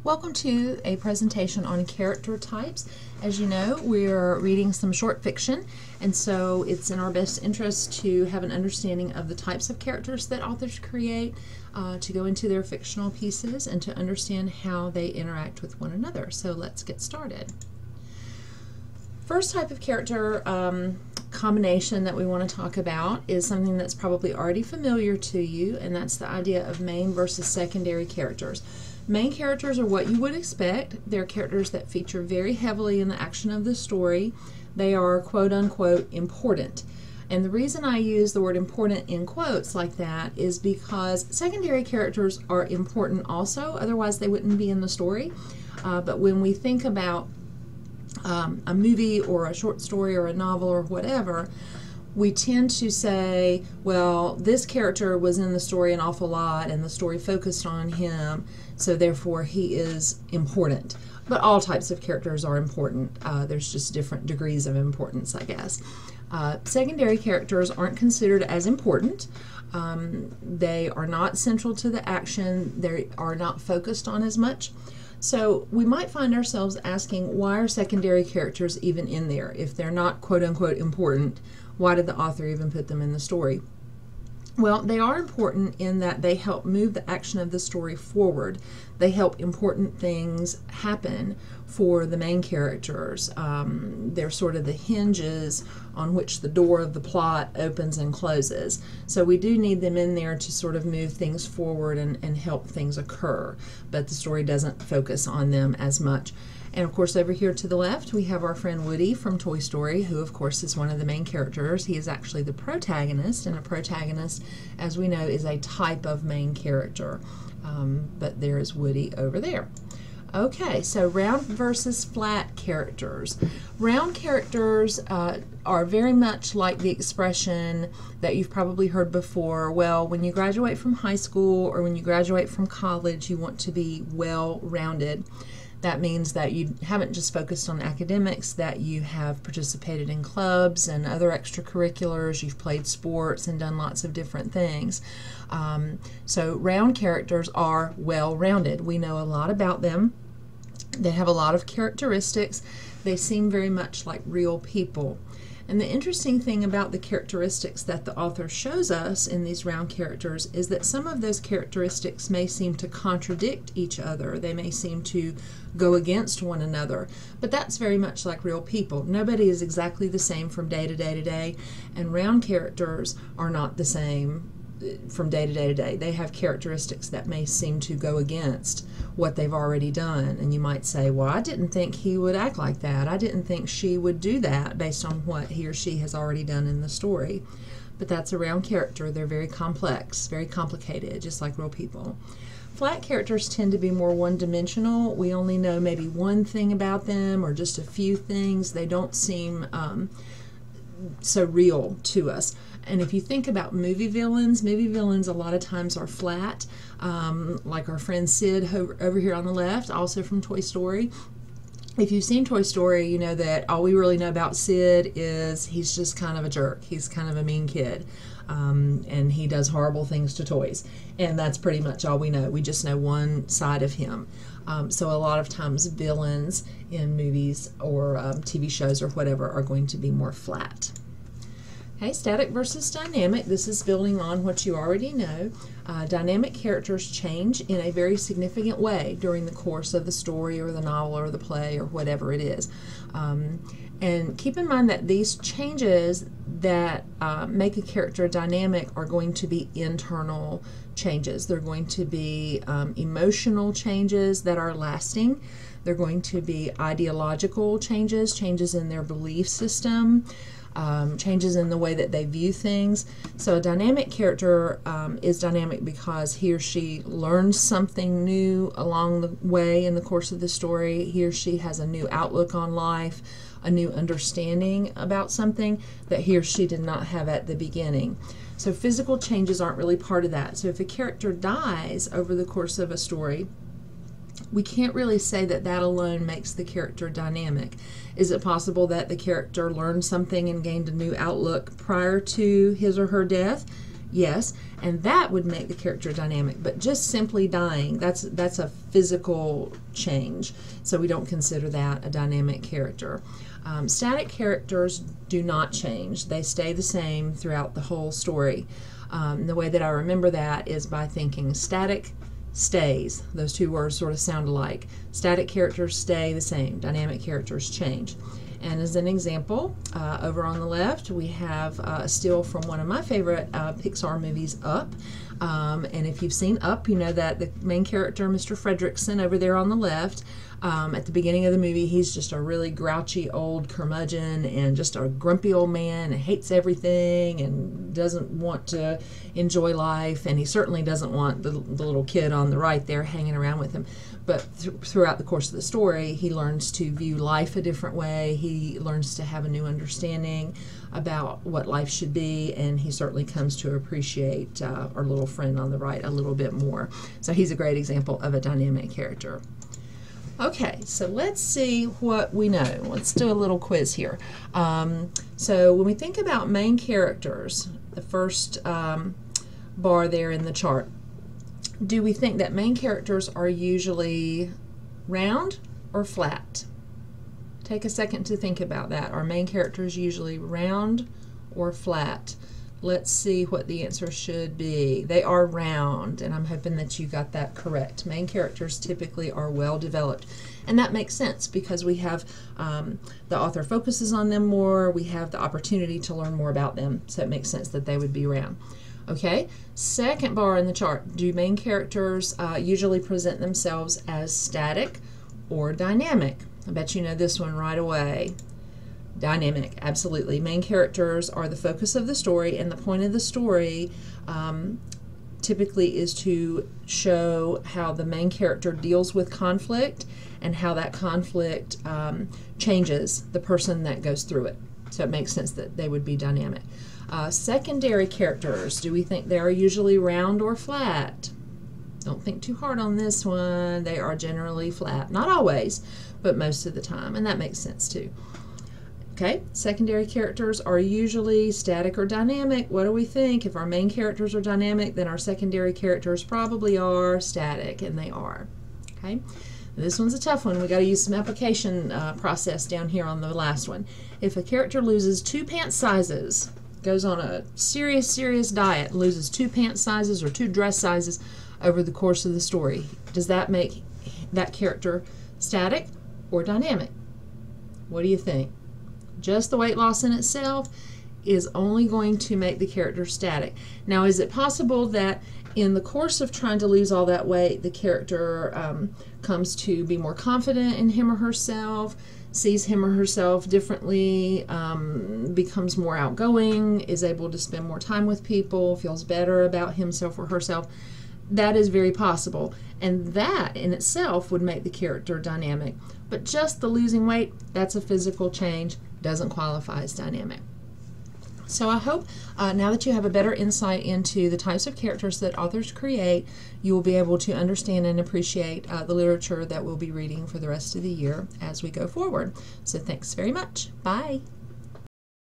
Welcome to a presentation on character types. As you know, we're reading some short fiction, and so it's in our best interest to have an understanding of the types of characters that authors create, to go into their fictional pieces, and to understand how they interact with one another. So let's get started. First type of character combination that we want to talk about is something that's probably already familiar to you, and that's the idea of main versus secondary characters. Main characters are what you would expect. They're characters that feature very heavily in the action of the story. They are quote-unquote important. And the reason I use the word important in quotes like that is because secondary characters are important also, otherwise they wouldn't be in the story. But when we think about a movie or a short story or a novel or whatever, we tend to say, well, this character was in the story an awful lot and the story focused on him, so therefore he is important. But all types of characters are important. There's just different degrees of importance, I guess. Secondary characters aren't considered as important. They are not central to the action. They are not focused on as much. So we might find ourselves asking, why are secondary characters even in there? If they're not quote-unquote important, why did the author even put them in the story? Well, they are important in that they help move the action of the story forward. They help important things happen for the main characters. They're sort of the hinges on which the door of the plot opens and closes. So we do need them in there to sort of move things forward and help things occur, but the story doesn't focus on them as much. And of course, over here to the left, we have our friend Woody from Toy Story, who of course is one of the main characters. He is actually the protagonist, and a protagonist, as we know, is a type of main character. But there is Woody over there. Okay, so round versus flat characters. Round characters are very much like the expression that you've probably heard before, well, when you graduate from high school or when you graduate from college, you want to be well-rounded. That means that you haven't just focused on academics, that you have participated in clubs and other extracurriculars, you've played sports and done lots of different things. So round characters are well-rounded. We know a lot about them. They have a lot of characteristics. They seem very much like real people. And the interesting thing about the characteristics that the author shows us in these round characters is that some of those characteristics may seem to contradict each other. They may seem to go against one another, but that's very much like real people. Nobody is exactly the same from day to day to day, and round characters are not the same from day to day to day. They have characteristics that may seem to go against what they've already done, and you might say, well, I didn't think he would act like that. I didn't think she would do that based on what he or she has already done in the story. But that's a round character. They're very complex, very complicated, just like real people. Flat characters tend to be more one-dimensional. We only know maybe one thing about them or just a few things. They don't seem so real to us. And if you think about movie villains a lot of times are flat, like our friend Sid over here on the left, also from Toy Story. If you've seen Toy Story, you know that all we really know about Sid is he's just kind of a jerk. He's kind of a mean kid, and he does horrible things to toys. And that's pretty much all we know. We just know one side of him. So a lot of times villains in movies or TV shows or whatever are going to be more flat. Okay, static versus dynamic. This is building on what you already know. Dynamic characters change in a very significant way during the course of the story or the novel or the play or whatever it is. And keep in mind that these changes that make a character dynamic are going to be internal changes. They're going to be emotional changes that are lasting. They're going to be ideological changes, changes in their belief system, changes in the way that they view things. So a dynamic character is dynamic because he or she learns something new along the way in the course of the story. He or she has a new outlook on life, a new understanding about something that he or she did not have at the beginning. So physical changes aren't really part of that. So if a character dies over the course of a story, we can't really say that that alone makes the character dynamic. Is it possible that the character learned something and gained a new outlook prior to his or her death? Yes, and that would make the character dynamic, but just simply dying, that's a physical change, so we don't consider that a dynamic character. Static characters do not change. They stay the same throughout the whole story. The way that I remember that is by thinking static stays. Those two words sort of sound alike. Static characters stay the same. Dynamic characters change. And as an example, over on the left, we have a still from one of my favorite Pixar movies, Up. And if you've seen Up, you know that the main character, Mr. Fredricksen, over there on the left, at the beginning of the movie, he's just a really grouchy old curmudgeon and just a grumpy old man and hates everything and doesn't want to enjoy life. And he certainly doesn't want the little kid on the right there hanging around with him. But throughout the course of the story, he learns to view life a different way. He learns to have a new understanding about what life should be, and he certainly comes to appreciate our little friend on the right a little bit more. So he's a great example of a dynamic character. Okay, so let's see what we know. Let's do a little quiz here. So when we think about main characters, the first bar there in the chart, do we think that main characters are usually round or flat? Take a second to think about that. Are main characters usually round or flat? Let's see what the answer should be. They are round, and I'm hoping that you got that correct. Main characters typically are well developed, and that makes sense because we have the author focuses on them more. We have the opportunity to learn more about them, so it makes sense that they would be round. Okay, second bar in the chart. Do main characters usually present themselves as static or dynamic? I bet you know this one right away. Dynamic, absolutely. Main characters are the focus of the story, and the point of the story typically is to show how the main character deals with conflict and how that conflict changes the person that goes through it. So it makes sense that they would be dynamic. Secondary characters, do we think they are usually round or flat? Don't think too hard on this one. They are generally flat. Not always, but most of the time, and that makes sense too. Okay, secondary characters are usually static or dynamic. What do we think? If our main characters are dynamic, then our secondary characters probably are static, and they are. Okay, this one's a tough one. We got to use some application process down here on the last one. If a character loses 2 pant sizes, goes on a serious diet, loses 2 pant sizes or 2 dress sizes over the course of the story, does that make that character static or dynamic? What do you think? Just the weight loss in itself is only going to make the character static. Now, is it possible that in the course of trying to lose all that weight, the character comes to be more confident in him or herself, sees him or herself differently, becomes more outgoing, is able to spend more time with people, feels better about himself or herself? That is very possible, and that in itself would make the character dynamic. But just the losing weight, that's a physical change, doesn't qualify as dynamic. So I hope now that you have a better insight into the types of characters that authors create, you will be able to understand and appreciate the literature that we'll be reading for the rest of the year as we go forward. So thanks very much. Bye.